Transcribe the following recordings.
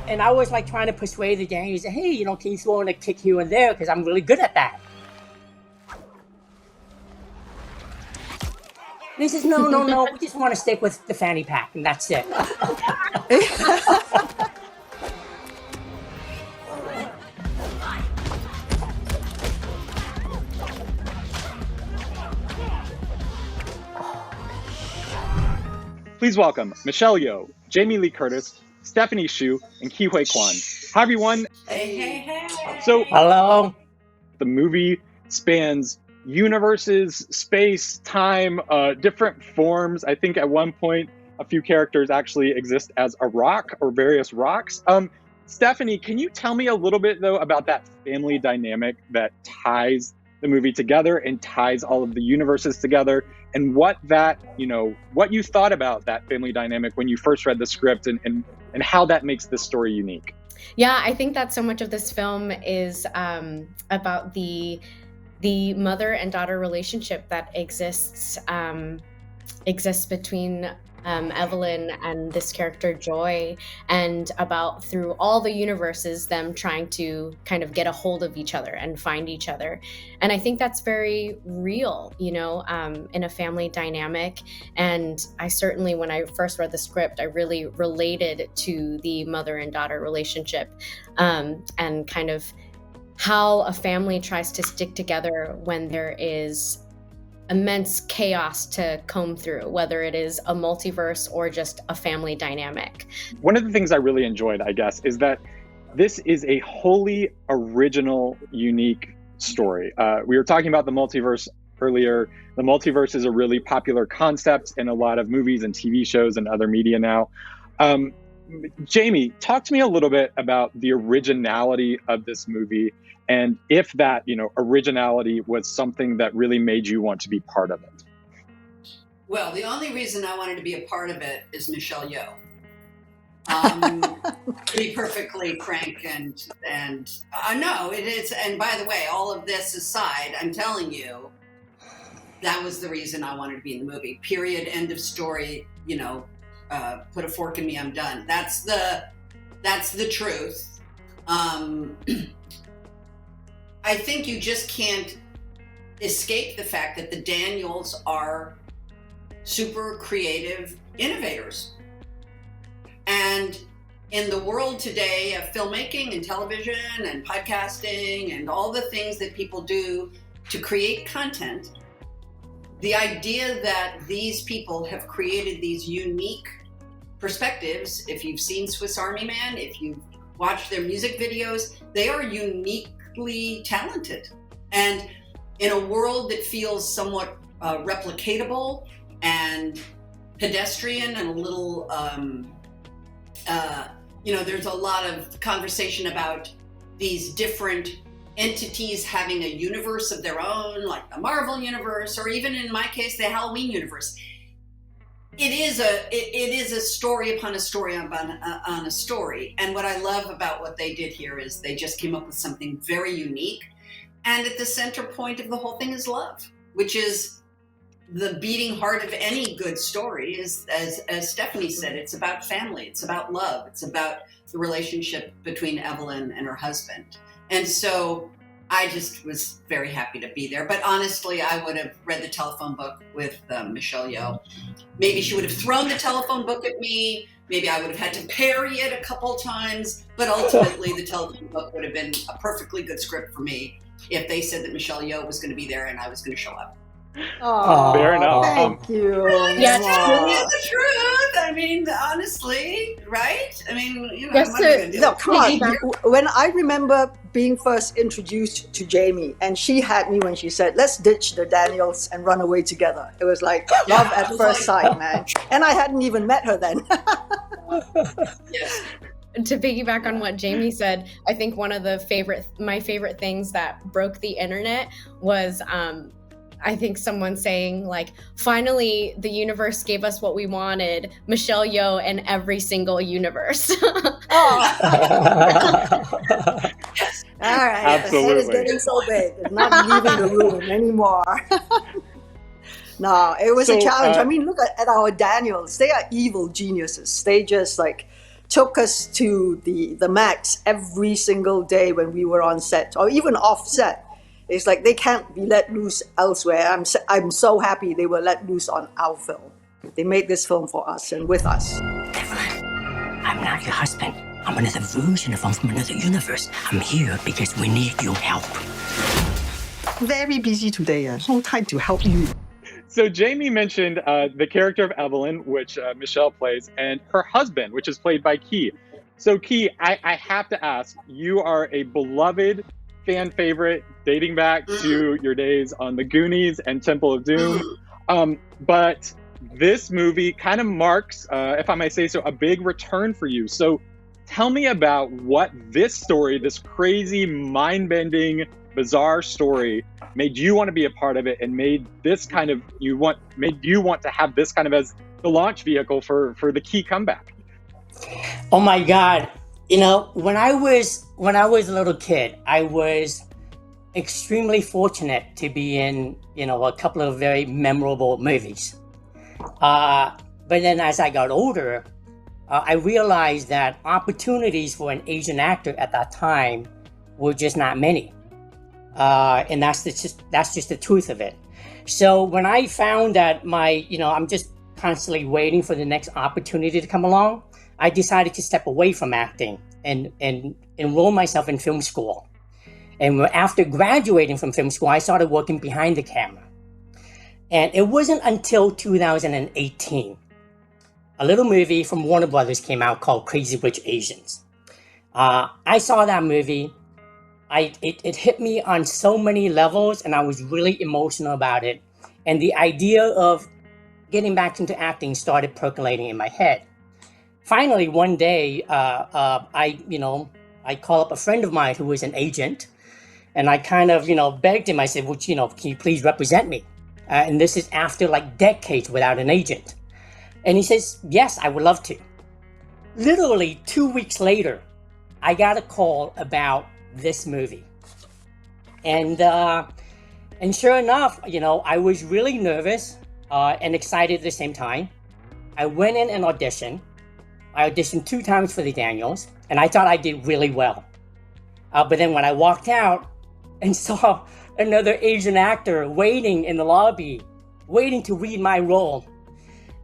And I was like trying to persuade the gang. He said, hey, can you throw in a kick here and there? Because I'm really good at that. And he says, no, we just want to stick with the fanny pack, and that's it. Please welcome Michelle Yeoh, Jamie Lee Curtis, Stephanie Hsu, and Huy Quan. Hi, everyone. Hey. So, hello. The movie spans universes, space, time, different forms. I think at one point, a few characters actually exist as a rock or various rocks. Stephanie, can you tell me a little bit, though, about that family dynamic that ties the movie together and ties all of the universes together, and what you thought about that family dynamic when you first read the script, and how that makes this story unique? Yeah, I think that so much of this film is about the mother and daughter relationship that exists between Evelyn and this character Joy, and about through all the universes, them trying to kind of get a hold of each other and find each other. And I think that's very real, in a family dynamic. And I certainly, when I first read the script, I really related to the mother and daughter relationship, and kind of how a family tries to stick together when there is immense chaos to comb through, whether it is a multiverse or just a family dynamic. One of the things I really enjoyed, I guess, is that this is a wholly original, unique story. We were talking about the multiverse earlier. The multiverse is a really popular concept in a lot of movies and TV shows and other media now. Jamie, talk to me a little bit about the originality of this movie, and if that, originality was something that really made you want to be part of it. Well, the only reason I wanted to be a part of it is Michelle Yeoh. To be perfectly frank, and no, it is. And by the way, all of this aside, I'm telling you, that was the reason I wanted to be in the movie. Period. End of story. Put a fork in me. I'm done. That's the truth. I think you just can't escape the fact that the Daniels are super creative innovators. And in the world today of filmmaking and television and podcasting and all the things that people do to create content, the idea that these people have created these unique perspectives, if you've seen Swiss Army Man, if you've watched their music videos, they are uniquely talented. And in a world that feels somewhat replicatable and pedestrian and a little, there's a lot of conversation about these different entities having a universe of their own, like the Marvel universe, or even in my case, the Halloween universe. It is a story upon a story on a story. And what I love about what they did here is they just came up with something very unique. And at the center point of the whole thing is love, which is the beating heart of any good story. Is, as Stephanie said, it's about family. It's about love. It's about the relationship between Evelyn and her husband. And so I just was very happy to be there. But honestly, I would have read the telephone book with Michelle Yeoh. Maybe she would have thrown the telephone book at me. Maybe I would have had to parry it a couple times. But ultimately, the telephone book would have been a perfectly good script for me if they said that Michelle Yeoh was going to be there and I was going to show up. Oh, fair enough. Thank you. Yeah, it's the truth. I mean, honestly, right? I mean, No, come on. When I remember being first introduced to Jamie, and she had me when she said, "Let's ditch the Daniels and run away together." It was like love at first sight, man. And I hadn't even met her then. Yes. To piggyback on what Jamie said, I think one of my favorite things that broke the internet was I think someone saying, like, finally the universe gave us what we wanted, Michelle Yeoh in every single universe. Oh. All right. Absolutely. The head is getting so big. It's not leaving the room anymore. No, it was a challenge. I mean, look at our Daniels. They are evil geniuses. They just took us to the max every single day when we were on set or even off set. It's like they can't be let loose elsewhere. I'm so happy they were let loose on our film. They made this film for us and with us. Evelyn, I'm not your husband. I'm another version of him from another universe. I'm here because we need your help. Very busy today. No time to help you. So Jamie mentioned the character of Evelyn, which Michelle plays, and her husband, which is played by Key. So Key, I have to ask, you are a beloved fan favorite dating back to your days on the Goonies and Temple of Doom. But this movie kind of marks, if I may say so, a big return for you. So tell me about what this story, this crazy, mind-bending, bizarre story, made you want to be a part of it, and made you want to have this kind of as the launch vehicle for the Key comeback. Oh my God. You know, when I was a little kid, I was extremely fortunate to be in, a couple of very memorable movies. But then as I got older, I realized that opportunities for an Asian actor at that time were just not many. And that's just the truth of it. So when I found that I'm just constantly waiting for the next opportunity to come along, I decided to step away from acting and enroll myself in film school. And after graduating from film school, I started working behind the camera. And it wasn't until 2018, a little movie from Warner Brothers came out called Crazy Rich Asians. I saw that movie. It hit me on so many levels, and I was really emotional about it. And the idea of getting back into acting started percolating in my head. Finally, one day, I call up a friend of mine who was an agent, and I kind of, begged him. I said, well, can you please represent me? And this is after like decades without an agent. And he says, yes, I would love to. Literally 2 weeks later, I got a call about this movie. And sure enough, I was really nervous and excited at the same time. I went in and auditioned. I auditioned 2 times for the Daniels, and I thought I did really well. But then when I walked out and saw another Asian actor waiting in the lobby, waiting to read my role,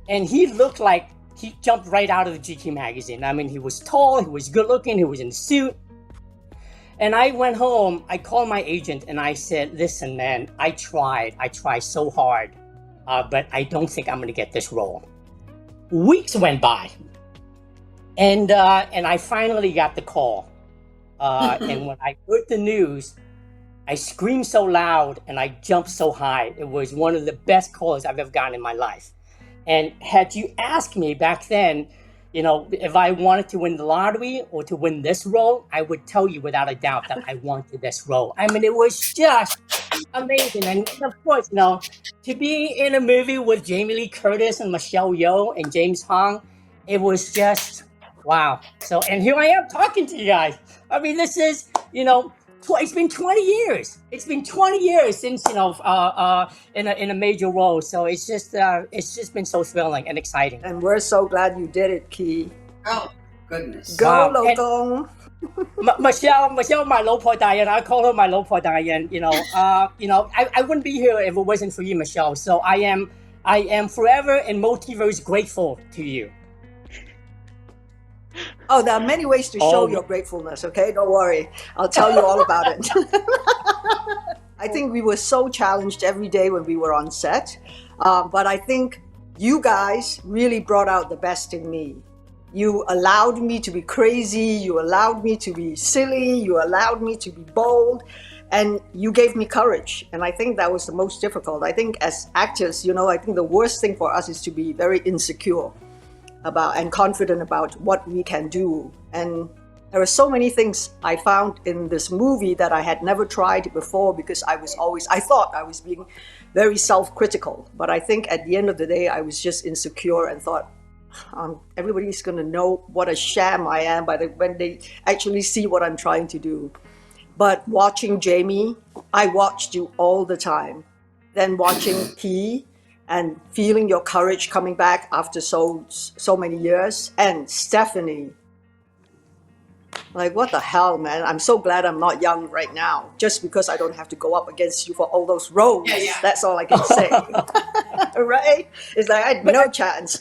and he looked like he jumped right out of the GQ magazine. I mean, he was tall, he was good looking, he was in a suit. And I went home, I called my agent and I said, listen, man, I tried so hard, but I don't think I'm gonna get this role. Weeks went by, and I finally got the call. And when I heard the news, I screamed so loud and I jumped so high. It was one of the best calls I've ever gotten in my life. And had you asked me back then, if I wanted to win the lottery or to win this role, I would tell you without a doubt that I wanted this role. I mean, it was just amazing. And of course, to be in a movie with Jamie Lee Curtis and Michelle Yeoh and James Hong, it was just, wow. So, and here I am talking to you guys. I mean, this is, it's been 20 years. It's been 20 years since, in a major role. So it's just been so thrilling and exciting. And we're so glad you did it, Key. Oh, goodness. Go, Wow. Lo Dong. Michelle, my low point Diane. I call her my low point Diane. I wouldn't be here if it wasn't for you, Michelle. So I am forever and multiverse grateful to you. Oh, there are many ways to show your gratefulness, okay? Don't worry. I'll tell you all about it. I think we were so challenged every day when we were on set. But I think you guys really brought out the best in me. You allowed me to be crazy. You allowed me to be silly. You allowed me to be bold. And you gave me courage. And I think that was the most difficult. I think as actors, I think the worst thing for us is to be very insecure about and confident about what we can do. And there are so many things I found in this movie that I had never tried before because I thought I was being very self-critical. But I think at the end of the day, I was just insecure and thought, everybody's going to know what a sham I am when they actually see what I'm trying to do. But watching Jamie, I watched you all the time. Then watching Key, and feeling your courage coming back after so many years. And Stephanie, Like, what the hell, man? I'm so glad I'm not young right now, just because I don't have to go up against you for all those roles. Yeah. That's all I can say. Right? It's like, I had no chance.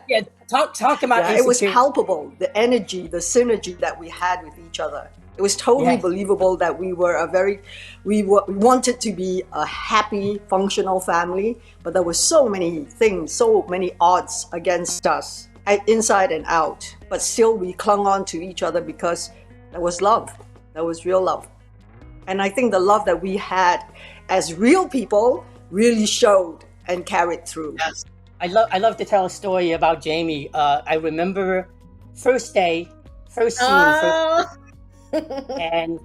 Yeah, talk about Yeah, it was insecurity. palpable, the energy, the synergy that we had with each other. It was totally Yes. believable that we wanted to be a happy, functional family, but there were so many things, so many odds against us, inside and out. But still, we clung on to each other because there was love. There was real love. And I think the love that we had as real people really showed and carried through. Yes. I love to tell a story about Jamie. I remember first scene, and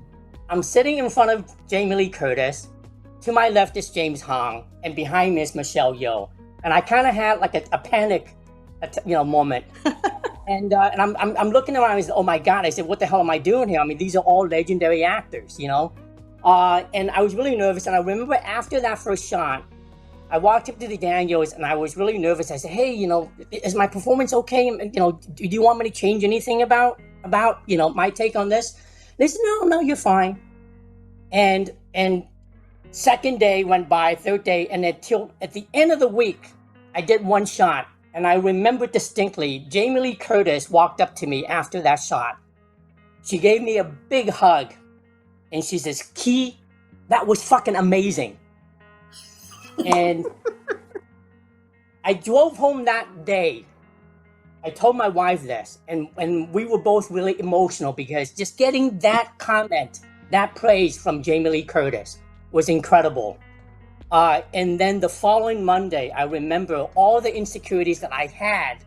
I'm sitting in front of Jamie Lee Curtis. To my left is James Hong, and behind me is Michelle Yeoh. And I kind of had like a panic, moment. And I'm looking around. I said, "Oh my God!" I said, "What the hell am I doing here?" I mean, these are all legendary actors, And I was really nervous. And I remember after that first shot, I walked up to the Daniels and I was really nervous. I said, "Hey, is my performance okay? Do you want me to change anything about my take on this?" They said, "No, you're fine." And second day went by, third day, and until at the end of the week, I did one shot. And I remember distinctly, Jamie Lee Curtis walked up to me after that shot. She gave me a big hug. And she says, "Key, that was fucking amazing." And I drove home that day. I told my wife this. And we were both really emotional because just getting that comment, that praise from Jamie Lee Curtis was incredible. And then the following Monday, I remember all the insecurities that I had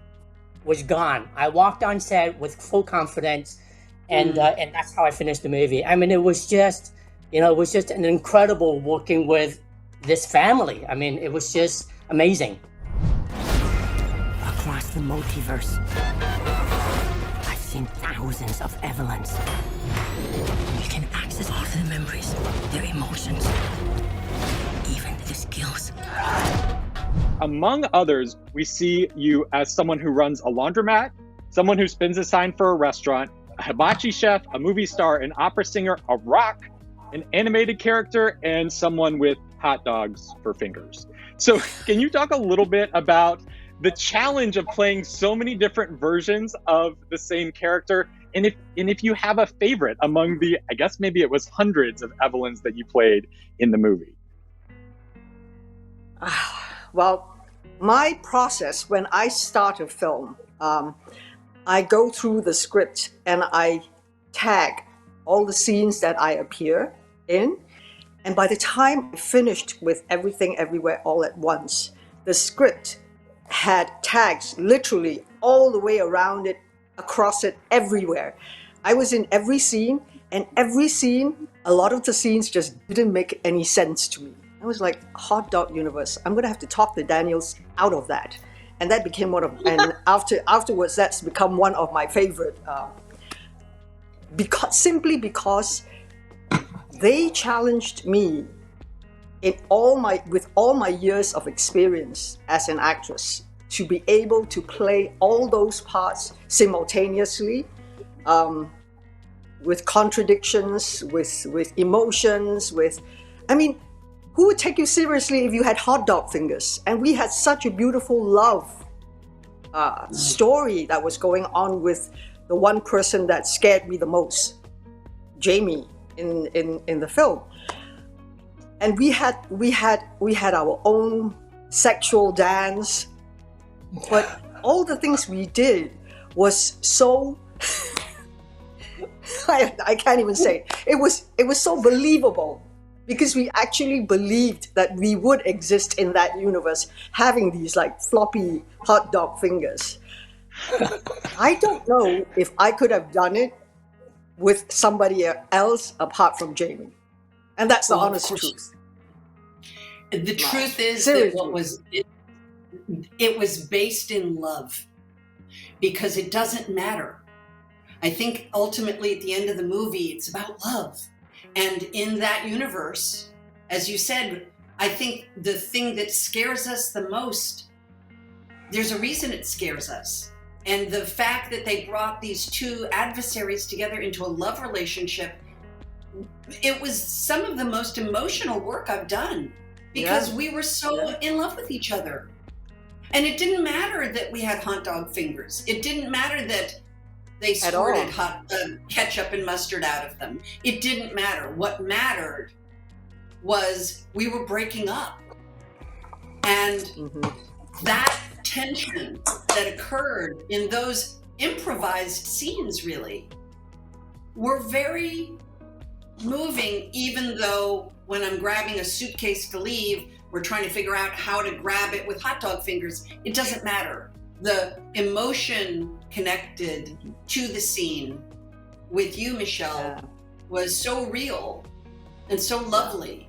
was gone. I walked on set with full confidence, and that's how I finished the movie. I mean, it was just an incredible working with this family. I mean, it was just amazing. Across the multiverse, I've seen thousands of Evelyns. You can access all their memories, their emotions, even their skills. Among others, we see you as someone who runs a laundromat, someone who spins a sign for a restaurant, a hibachi chef, a movie star, an opera singer, a rock, an animated character, and someone with hot dogs for fingers. So can you talk a little bit about the challenge of playing so many different versions of the same character? And if you have a favorite among the, I guess maybe it was hundreds of Evelyns that you played in the movie. Well, my process when I start a film, I go through the script and I tag all the scenes that I appear in. And by the time I finished with Everything Everywhere All at Once, the script had tags literally all the way around it, across it, everywhere. I was in every scene, and every scene, a lot of the scenes just didn't make any sense to me. I was like, hot dog universe, I'm gonna have to talk the Daniels out of that. And that became and afterwards that's become one of my favorite, simply because they challenged me with all my years of experience as an actress to be able to play all those parts simultaneously, with contradictions, with emotions, who would take you seriously if you had hot dog fingers? And we had such a beautiful love story that was going on with the one person that scared me the most, Jamie, in the film. And we had our own sexual dance, but all the things we did was so I can't even say it was so believable, because we actually believed that we would exist in that universe, having these like floppy hot dog fingers. I don't know if I could have done it with somebody else apart from Jamie. And that's the honest truth. The truth is Seriously. that it was based in love, because it doesn't matter. I think ultimately at the end of the movie, it's about love. And in that universe, as you said, I think the thing that scares us the most, there's a reason it scares us. And the fact that they brought these two adversaries together into a love relationship, it was some of the most emotional work I've done, because we were so in love with each other. And it didn't matter that we had hot dog fingers. It didn't matter that they squirted hot ketchup and mustard out of them. It didn't matter. What mattered was we were breaking up. And that tension that occurred in those improvised scenes really were very moving, even though when I'm grabbing a suitcase to leave, we're trying to figure out how to grab it with hot dog fingers. It doesn't matter. The emotion connected to the scene with you, Michelle, was so real and so lovely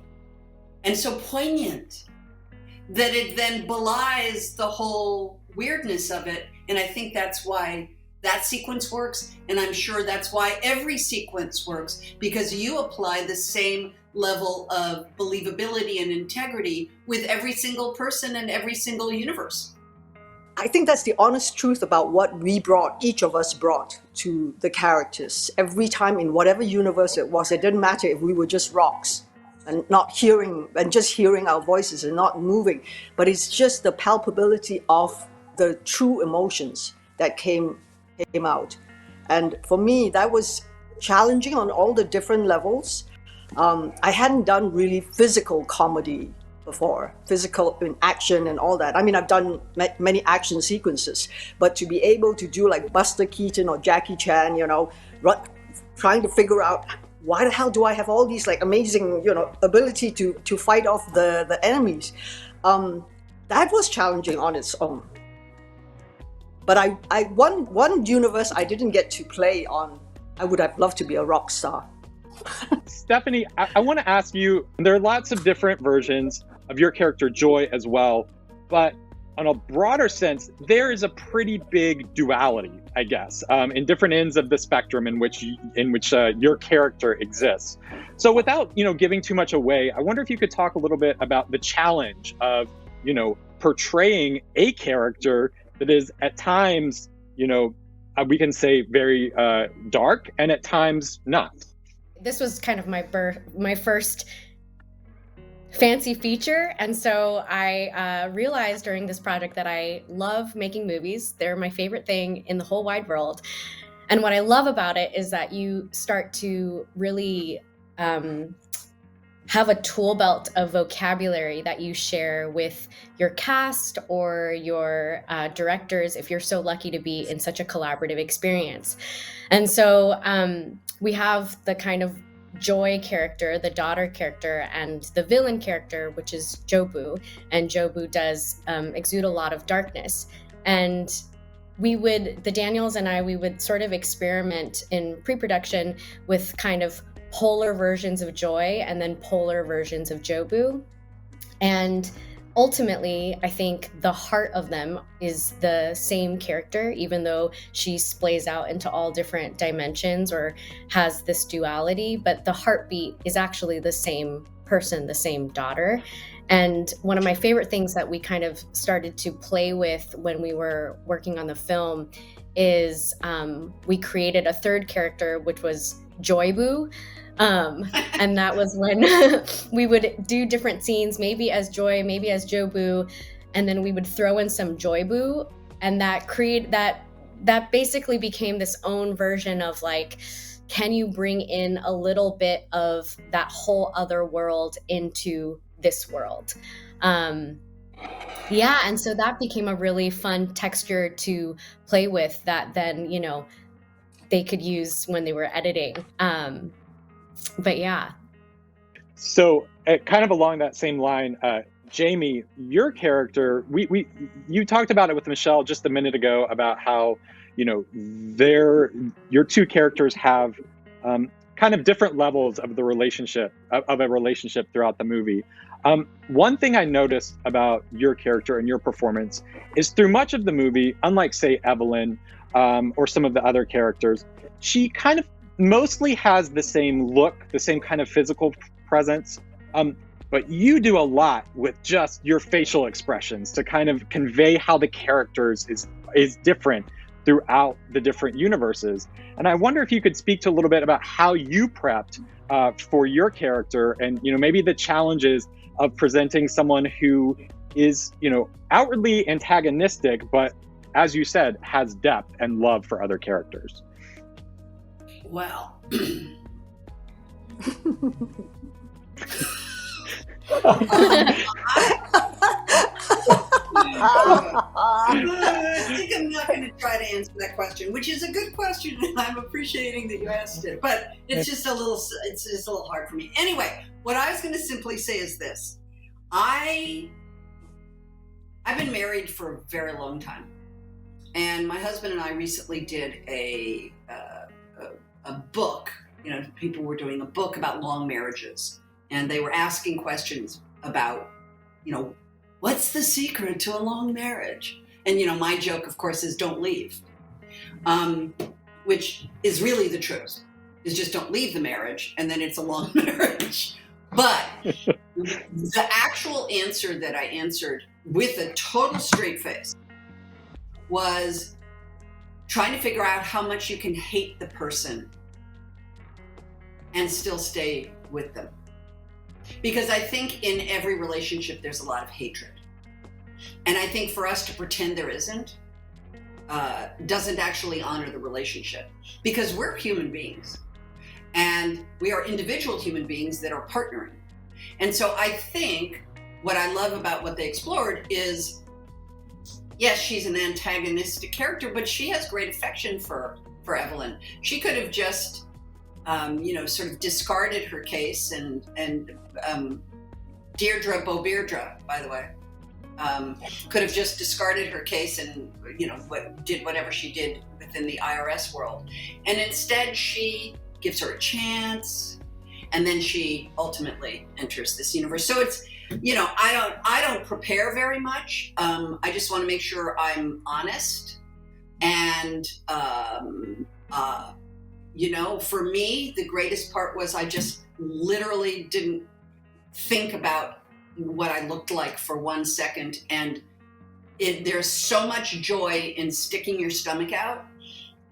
and so poignant that it then belies the whole weirdness of it. And I think that's why that sequence works. And I'm sure that's why every sequence works, because you apply the same level of believability and integrity with every single person and every single universe. I think that's the honest truth about what each of us brought to the characters. Every time in whatever universe it was, it didn't matter if we were just rocks and not hearing, and just hearing our voices and not moving, but it's just the palpability of the true emotions that came out. And for me, that was challenging on all the different levels. I hadn't done really physical comedy before, physical in action and all that. I mean, I've done many action sequences, but to be able to do like Buster Keaton or Jackie Chan, trying to figure out why the hell do I have all these like amazing, ability to fight off the enemies. That was challenging on its own. But one universe I didn't get to play on, I would have loved to be a rock star. Stephanie, I want to ask you, there are lots of different versions of your character Joy as well, but on a broader sense, there is a pretty big duality, I guess, in different ends of the spectrum in which your character exists. So without, giving too much away, I wonder if you could talk a little bit about the challenge of, portraying a character that is at times, we can say very dark, and at times not. This was kind of my first fancy feature, and so I realized during this project that I love making movies. They're my favorite thing in the whole wide world. And what I love about it is that you start to really have a tool belt of vocabulary that you share with your cast or your directors, if you're so lucky to be in such a collaborative experience. And so we have the kind of Joy character, the daughter character, and the villain character, which is Jobu. And Jobu does exude a lot of darkness. And the Daniels and I, we would sort of experiment in pre-production with kind of polar versions of Joy and then polar versions of Jobu. And ultimately, I think the heart of them is the same character, even though she splays out into all different dimensions or has this duality, but the heartbeat is actually the same person, the same daughter. And one of my favorite things that we kind of started to play with when we were working on the film is we created a third character, which was Joybu. And that was when we would do different scenes, maybe as Joy, maybe as Jobu, and then we would throw in some Joybu, and that basically became this own version of like, can you bring in a little bit of that whole other world into this world? And so that became a really fun texture to play with that then, they could use when they were editing. But yeah. So kind of along that same line, Jamie, your character, you talked about it with Michelle just a minute ago about how, your two characters have kind of different levels of the relationship, of a relationship throughout the movie. One thing I noticed about your character and your performance is through much of the movie, unlike say Evelyn or some of the other characters, she kind of mostly has the same look, the same kind of physical presence, but you do a lot with just your facial expressions to kind of convey how the characters is different throughout the different universes. And I wonder if you could speak to a little bit about how you prepped for your character, and maybe the challenges of presenting someone who is outwardly antagonistic, but as you said, has depth and love for other characters. Well, I think I'm not going to try to answer that question, which is a good question, and I'm appreciating that you asked it. But it's just a little hard for me. Anyway, what I was going to simply say is this: I've been married for a very long time, and my husband and I recently did a book. People were doing a book about long marriages, and they were asking questions about, what's the secret to a long marriage? And, my joke, of course, is don't leave, which is really the truth, is just don't leave the marriage, and then it's a long marriage. But the actual answer that I answered with a total straight face was trying to figure out how much you can hate the person and still stay with them. Because I think in every relationship, there's a lot of hatred. And I think for us to pretend there isn't, doesn't actually honor the relationship. Because we're human beings. And we are individual human beings that are partnering. And so I think what I love about what they explored is, yes, she's an antagonistic character, but she has great affection for Evelyn. She could have just sort of discarded her case, and Deirdre Beaudeirdre, by the way, could have just discarded her case and did whatever she did within the IRS world, and instead she gives her a chance, and then she ultimately enters this universe. So it's I don't prepare very much. I just want to make sure I'm honest, and for me, the greatest part was I just literally didn't think about what I looked like for 1 second. And there's so much joy in sticking your stomach out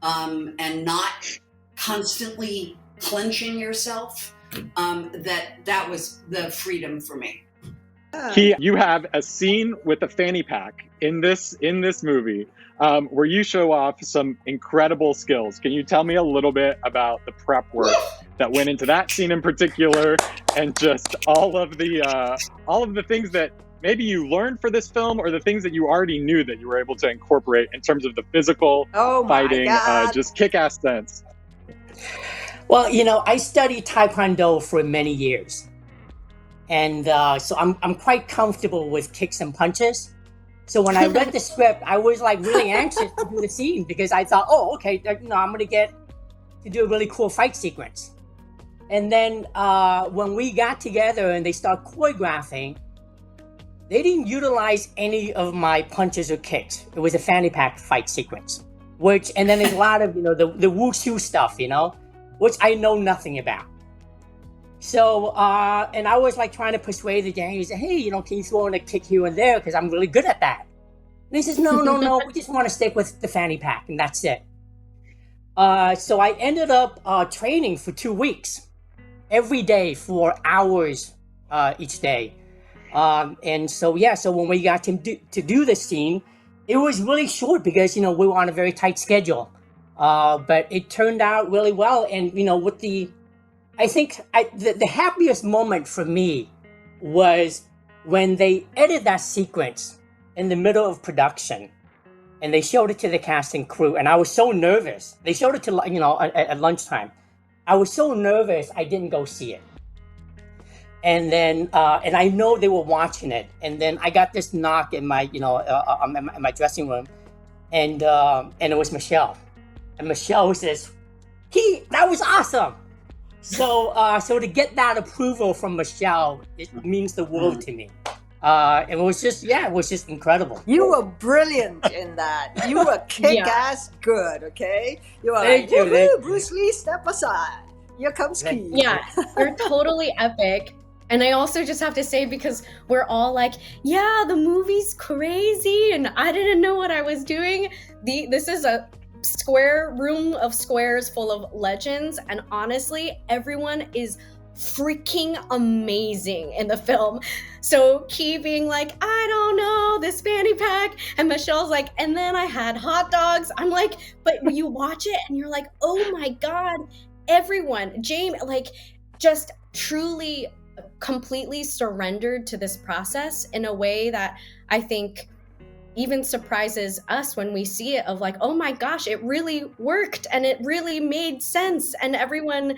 and not constantly clenching yourself. That was the freedom for me. You have a scene with a fanny pack in this movie where you show off some incredible skills. Can you tell me a little bit about the prep work that went into that scene in particular, and just all of the things that maybe you learned for this film, or the things that you already knew that you were able to incorporate in terms of the physical fighting, just kick-ass sense? Well, I studied Taekwondo for many years. And so I'm quite comfortable with kicks and punches. So when I read the script, I was really anxious to do the scene, because I thought, okay, I'm going to get to do a really cool fight sequence. And then when we got together and they started choreographing, they didn't utilize any of my punches or kicks. It was a fanny pack fight sequence, and then there's a lot of, the wushu stuff, which I know nothing about. So, and I was trying to persuade the gang. He said, hey, can you throw in a kick here and there? Because I'm really good at that. And he says, no, we just want to stick with the fanny pack, and that's it. So I ended up training for 2 weeks, every day for hours each day. And so when we got to do this scene, it was really short because, we were on a very tight schedule. But it turned out really well. And, I think the happiest moment for me was when they edited that sequence in the middle of production, and they showed it to the cast and crew, and I was so nervous. They showed it to at lunchtime. I was so nervous I didn't go see it. And then and I know they were watching it, and then I got this knock in my in my dressing room, and it was Michelle, and Michelle says, that was awesome. So to get that approval from Michelle, it means the world to me. And it was just incredible. You were brilliant in that. You were kick-ass good, okay? You were Thank you. Bruce Lee, step aside. Here comes Key. Yeah, you're totally epic. And I also just have to say, because we're all the movie's crazy and I didn't know what I was doing. This is square room of squares full of legends, and honestly, everyone is freaking amazing in the film. So Key being like, I don't know, this fanny pack, and Michelle's like, and then I had hot dogs. I'm like, but you watch it and you're like, oh my God, everyone, Jamie, like, just truly completely surrendered to this process in a way that I think even surprises us when we see it, of like, oh my gosh, it really worked and it really made sense, and everyone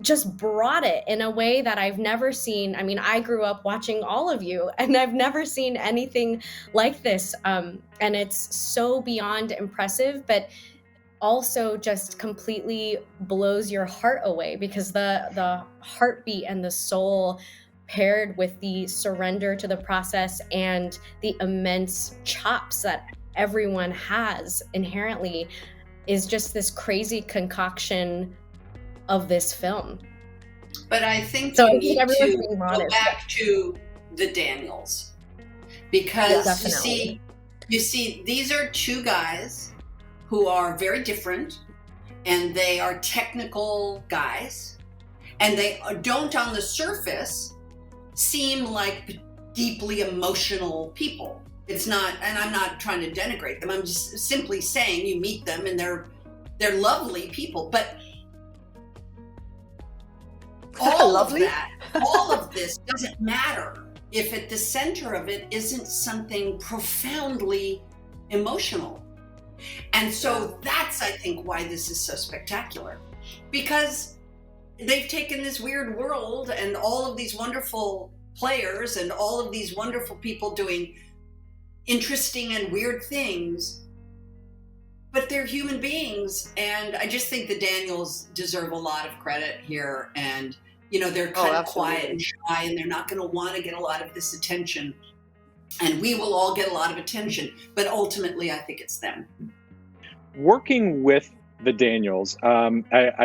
just brought it in a way that I've never seen. I mean, I grew up watching all of you, and I've never seen anything like this. And it's so beyond impressive, but also just completely blows your heart away, because the heartbeat and the soul paired with the surrender to the process and the immense chops that everyone has inherently is just this crazy concoction of this film. But I think So we I think need everyone's to being go modest. back to the Daniels, because Definitely. you see, these are two guys who are very different, and they are technical guys, and they don't on the surface seem like deeply emotional people. It's not, and I'm not trying to denigrate them. I'm just simply saying you meet them and they're lovely people, but all of that, all of this doesn't matter if at the center of it isn't something profoundly emotional. And so that's, I think, why this is so spectacular, because they've taken this weird world and all of these wonderful players and all of these wonderful people doing interesting and weird things, but they're human beings. And I just think the Daniels deserve a lot of credit here. And, you know, they're kind of quiet and shy, and they're not going to want to get a lot of this attention. And we will all get a lot of attention, but ultimately I think it's them. Working with the Daniels, I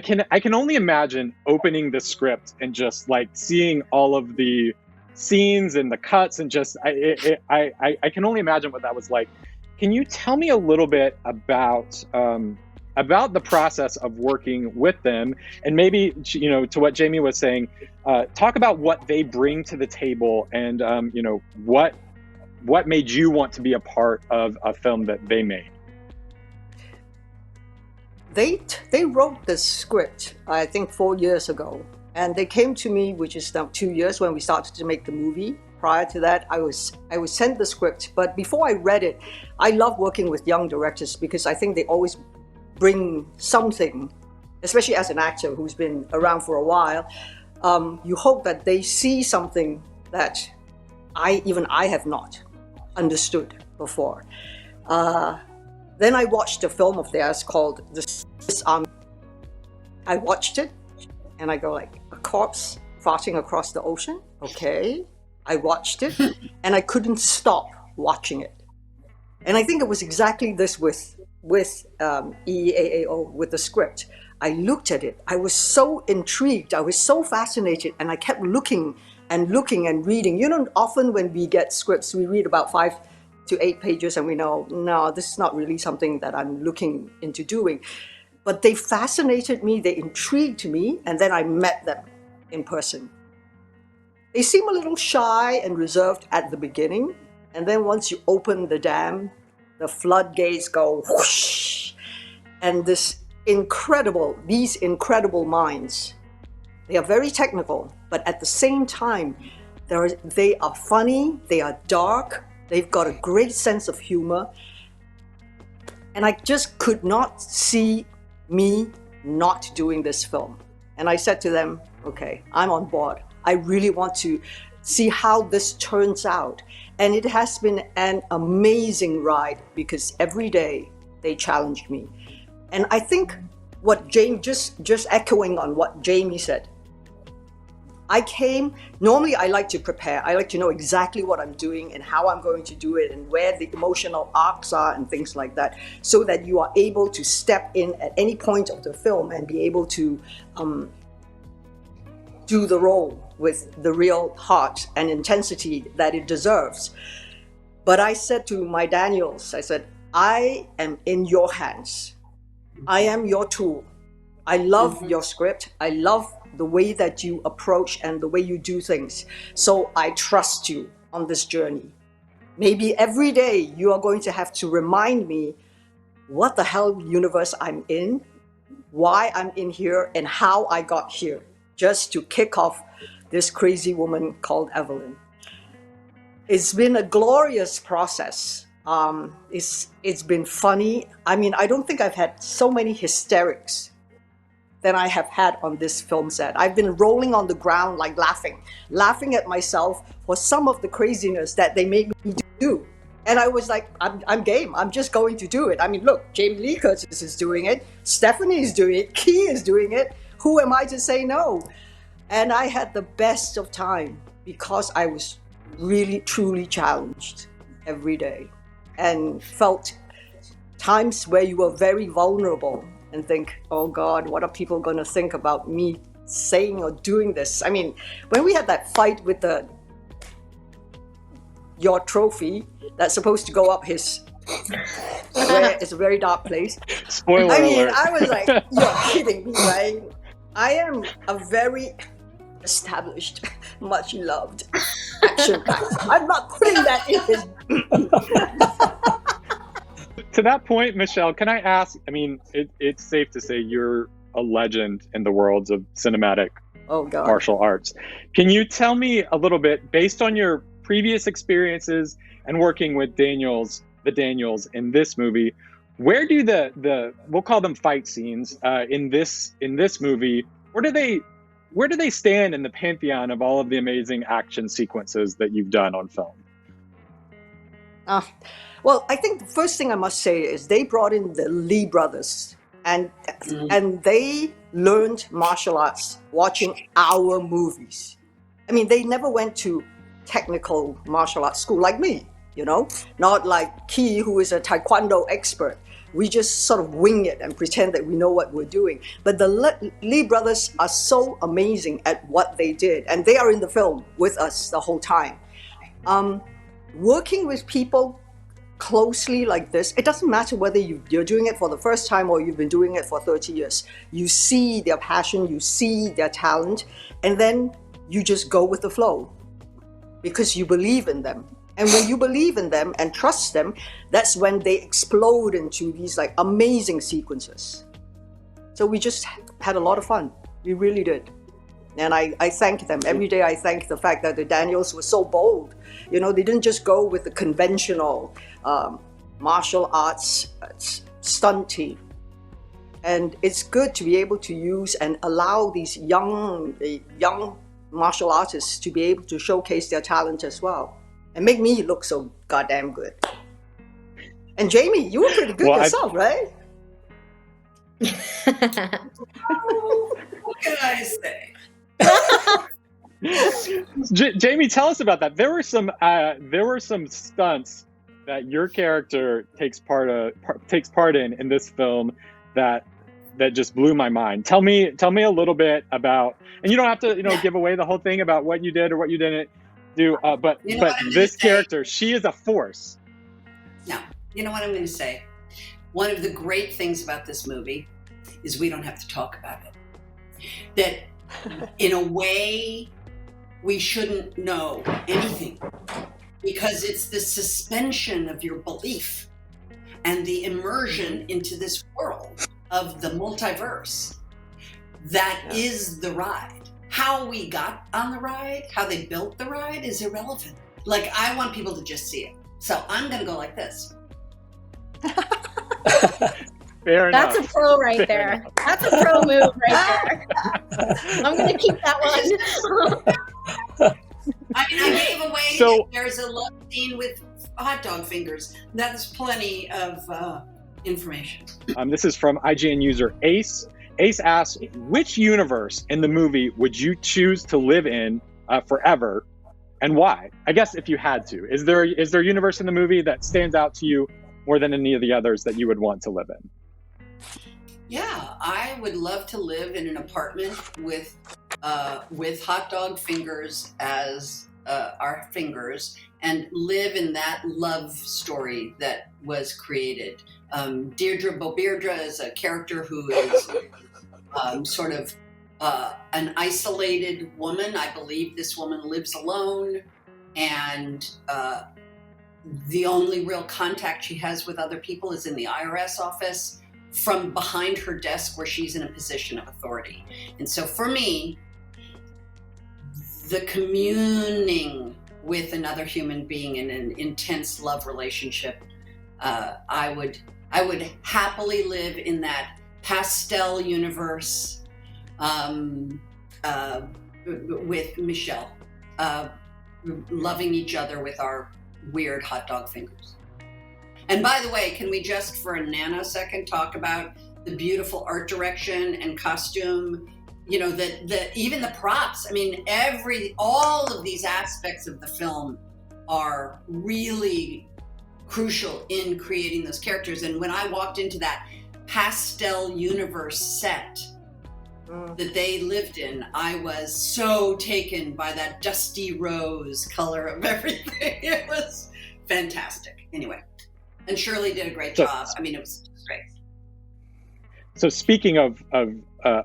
can only imagine opening the script and just like seeing all of the scenes and the cuts, and just I can only imagine what that was like. Can you tell me a little bit about the process of working with them, and maybe, you know, to what Jamie was saying, talk about what they bring to the table, and you know, what made you want to be a part of a film that they made? They wrote the script, I think 4 years ago, and they came to me, which is now 2 years, when we started to make the movie. Prior to that, I was sent the script, but before I read it, I love working with young directors, because I think they always bring something, especially as an actor who's been around for a while. You hope that they see something that I have not understood before. Then I watched a film of theirs called The Swiss Army. I watched it and I go like, a corpse farting across the ocean? Okay. I watched it and I couldn't stop watching it. And I think it was exactly this with EAAO, with the script. I looked at it. I was so intrigued. I was so fascinated, and I kept looking and reading. You know, often when we get scripts, we read about 5 to 8 pages and we know, no, this is not really something that I'm looking into doing. But they fascinated me, they intrigued me, and then I met them in person. They seem a little shy and reserved at the beginning, and then once you open the dam, the floodgates go whoosh, and these incredible minds. They are very technical, but at the same time, they are funny, they are dark, they've got a great sense of humor. And I just could not see me not doing this film. And I said to them, okay, I'm on board. I really want to see how this turns out. And it has been an amazing ride, because every day they challenged me. And I think what Jamie, just echoing on what Jamie said, normally I like to prepare. I like to know exactly what I'm doing and how I'm going to do it and where the emotional arcs are and things like that, so that you are able to step in at any point of the film and be able to do the role with the real heart and intensity that it deserves. But I said to my Daniels, I said, I am in your hands. I am your tool. I love your script. I love the way that you approach and the way you do things. So I trust you on this journey. Maybe every day you are going to have to remind me what the hell universe I'm in, why I'm in here, and how I got here, just to kick off this crazy woman called Evelyn. It's been a glorious process. It's been funny. I mean, I don't think I've had so many hysterics than I have had on this film set. I've been rolling on the ground, like laughing at myself for some of the craziness that they made me do. And I was like, I'm game. I'm just going to do it. I mean, look, Jamie Lee Curtis is doing it. Stephanie is doing it. Key is doing it. Who am I to say no? And I had the best of time because I was really, truly challenged every day and felt times where you were very vulnerable and think, oh God, what are people going to think about me saying or doing this? I mean, when we had that fight with your trophy that's supposed to go up his, where it's a very dark place. Spoiler alert. I was like, you're kidding me, right? I am a very established, much loved action actor. I'm not putting that in his... To that point, Michelle, can I ask, I mean, it's safe to say you're a legend in the worlds of cinematic martial arts. Can you tell me a little bit, based on your previous experiences and working with the Daniels in this movie, where do the we'll call them fight scenes in this movie, where do they stand in the pantheon of all of the amazing action sequences that you've done on film? Well, I think the first thing I must say is they brought in the Lee brothers, and they learned martial arts watching our movies. I mean, they never went to technical martial arts school like me, you know, not like Key, who is a Taekwondo expert. We just sort of wing it and pretend that we know what we're doing. But the Lee brothers are so amazing at what they did, and they are in the film with us the whole time. Working with people closely like this, it doesn't matter whether you're doing it for the first time or you've been doing it for 30 years. You see their passion, you see their talent, and then you just go with the flow because you believe in them. And when you believe in them and trust them, that's when they explode into these like amazing sequences. So we just had a lot of fun. We really did. And I thank them. Every day I thank the fact that the Daniels were so bold. You know, they didn't just go with the conventional martial arts stunt team. And it's good to be able to use and allow these young martial artists to be able to showcase their talent as well. And make me look so goddamn good. And Jamie, you were pretty good yourself, right? What can I say? Jamie, tell us about that. There were some stunts that your character takes part in this film that just blew my mind. Tell me a little bit about, and you don't have to give away the whole thing about what you did or what you didn't do. But this character, she is a force. No, you know what I'm going to say. One of the great things about this movie is we don't have to talk about it. That in a way, we shouldn't know anything because it's the suspension of your belief and the immersion into this world of the multiverse that is the ride. How we got on the ride, how they built the ride is irrelevant. Like, I want people to just see it. So I'm going to go like this. Fair enough. That's a pro right there. Enough. That's a pro move right there. I'm going to keep that one. I mean, I gave away that there's a love scene with hot dog fingers. That's plenty of information. This is from IGN user Ace. Ace asks, which universe in the movie would you choose to live in forever, and why? I guess if you had to. Is there a universe in the movie that stands out to you more than any of the others that you would want to live in? Yeah, I would love to live in an apartment with hot dog fingers as our fingers and live in that love story that was created. Deirdre Beaubirdre is a character who is sort of an isolated woman. I believe this woman lives alone, and the only real contact she has with other people is in the IRS office from behind her desk where she's in a position of authority. And so for me, the communing with another human being in an intense love relationship, I would happily live in that pastel universe with Michelle, loving each other with our weird hot dog fingers. And by the way, can we just for a nanosecond talk about the beautiful art direction and costume? You know, that even the props, I mean, all of these aspects of the film are really crucial in creating those characters. And when I walked into that pastel universe set that they lived in, I was so taken by that dusty rose color of everything. It was fantastic. Anyway, and Shirley did a great job. I mean, it was just great. So speaking of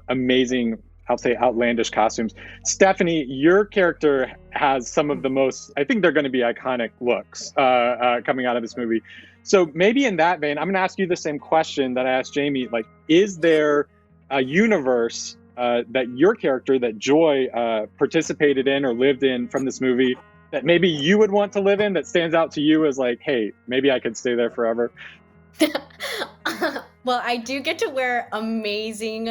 amazing, I'll say outlandish costumes, Stephanie, your character has some of the most, I think they're going to be iconic looks coming out of this movie. So maybe in that vein, I'm going to ask you the same question that I asked Jamie. Like, is there a universe that your character, that Joy participated in or lived in from this movie that maybe you would want to live in, that stands out to you as like, hey, maybe I could stay there forever? Well, I do get to wear amazing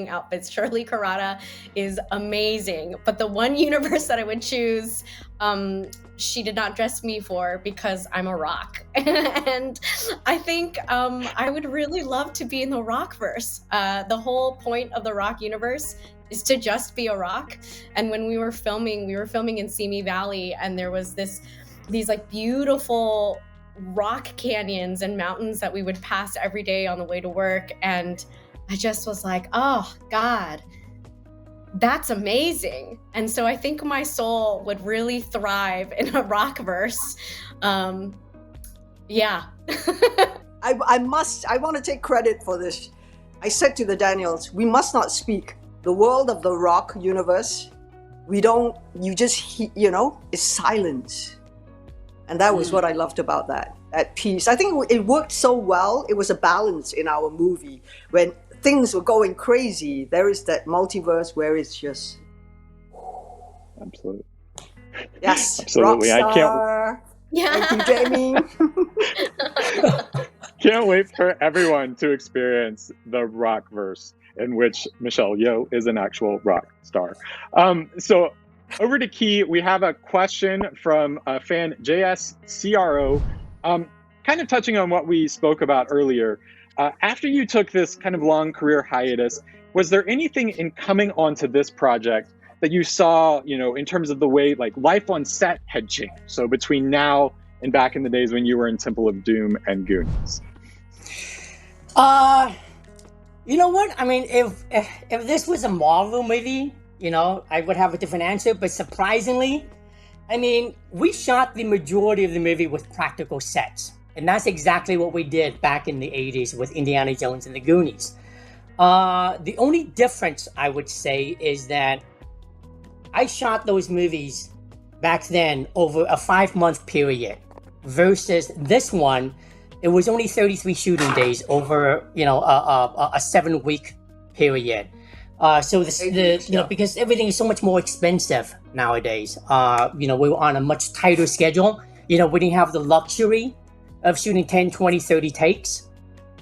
outfits. Shirley Kurata is amazing. But the one universe that I would choose, she did not dress me for because I'm a rock. And I think I would really love to be in the Rockverse. The whole point of the Rock universe is to just be a rock. And when we were filming in Simi Valley, and there was these like beautiful rock canyons and mountains that we would pass every day on the way to work. And I just was like, oh God, that's amazing. And so I think my soul would really thrive in a Rockverse. Yeah. I want to take credit for this. I said to the Daniels, we must not speak. The world of the Rock universe, it's silence. And that was what I loved about that piece. I think it worked so well. It was a balance in our movie. When things were going crazy, there is that multiverse where it's just... Absolutely. Yes. Absolutely. Rockstar. Yeah. Thank you, Jamie. Can't wait for everyone to experience the Rockverse, in which Michelle Yeoh is an actual rock star. So over to Key, we have a question from a fan, JSCRO, kind of touching on what we spoke about earlier. After you took this kind of long career hiatus, was there anything in coming onto this project that you saw, in terms of the way like life on set had changed? So between now and back in the days when you were in Temple of Doom and Goonies. You know what? I mean, if this was a Marvel movie, I would have a different answer. But surprisingly, I mean, we shot the majority of the movie with practical sets. And that's exactly what we did back in the 80s with Indiana Jones and the Goonies. The only difference, I would say, is that I shot those movies back then over a 5-month period versus this one. It was only 33 shooting days over, a 7-week period. Because everything is so much more expensive nowadays. We were on a much tighter schedule. We didn't have the luxury of shooting 10, 20, 30 takes.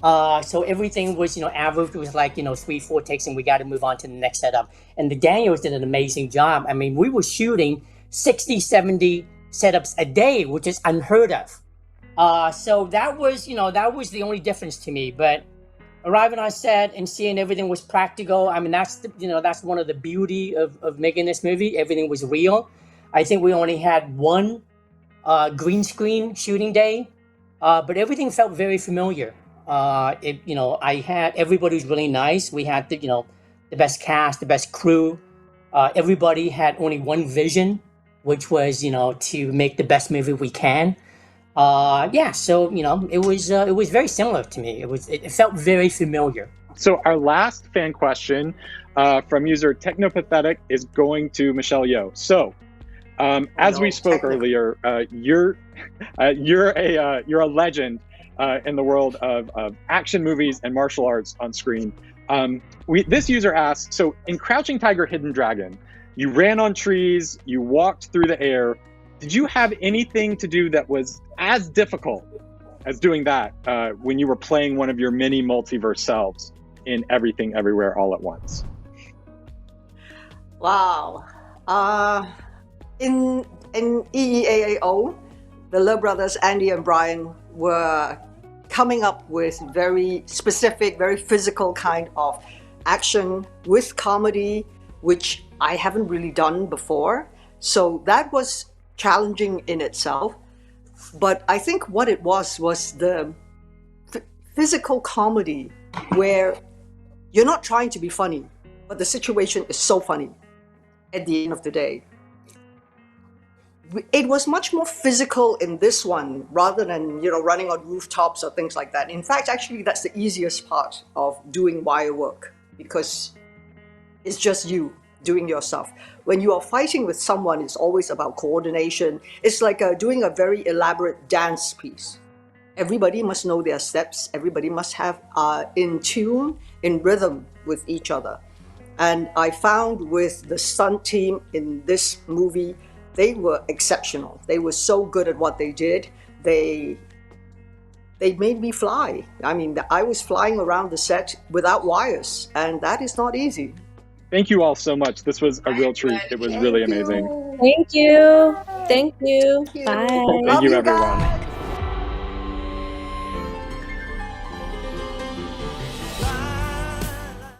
So everything was, average was like, 3-4 takes, and we got to move on to the next setup. And the Daniels did an amazing job. I mean, we were shooting 60, 70 setups a day, which is unheard of. So that was the only difference to me. But arriving on set and seeing everything was practical, I mean, that's one of the beauty of making this movie. Everything was real. I think we only had one green screen shooting day, but everything felt very familiar. Everybody was really nice. We had the best cast, the best crew. Everybody had only one vision which was, to make the best movie we can. So it was very similar to me. It felt very familiar. So our last fan question from user Technopathetic is going to Michelle Yeoh. So as we spoke earlier, you're a legend in the world of action movies and martial arts on screen. This user asked, so in Crouching Tiger, Hidden Dragon, you ran on trees, you walked through the air. Did you have anything to do that was as difficult as doing that when you were playing one of your many multiverse selves in Everything Everywhere All at Once? Wow. In EEAAO, the Love Brothers, Andy and Brian, were coming up with very specific, very physical kind of action with comedy, which I haven't really done before. So that was challenging in itself. But I think what it was the physical comedy where you're not trying to be funny, but the situation is so funny at the end of the day. It was much more physical in this one rather than, running on rooftops or things like that. In fact, actually, that's the easiest part of doing wire work because it's just you doing your stuff. When you are fighting with someone, it's always about coordination. It's like doing a very elaborate dance piece. Everybody must know their steps. Everybody must have in tune, in rhythm with each other. And I found with the stunt team in this movie, they were exceptional. They were so good at what they did. They made me fly. I mean, I was flying around the set without wires, and that is not easy. Thank you all so much. This was a real treat. It was really amazing. Thank you. Thank you. Bye. Thank you, everyone.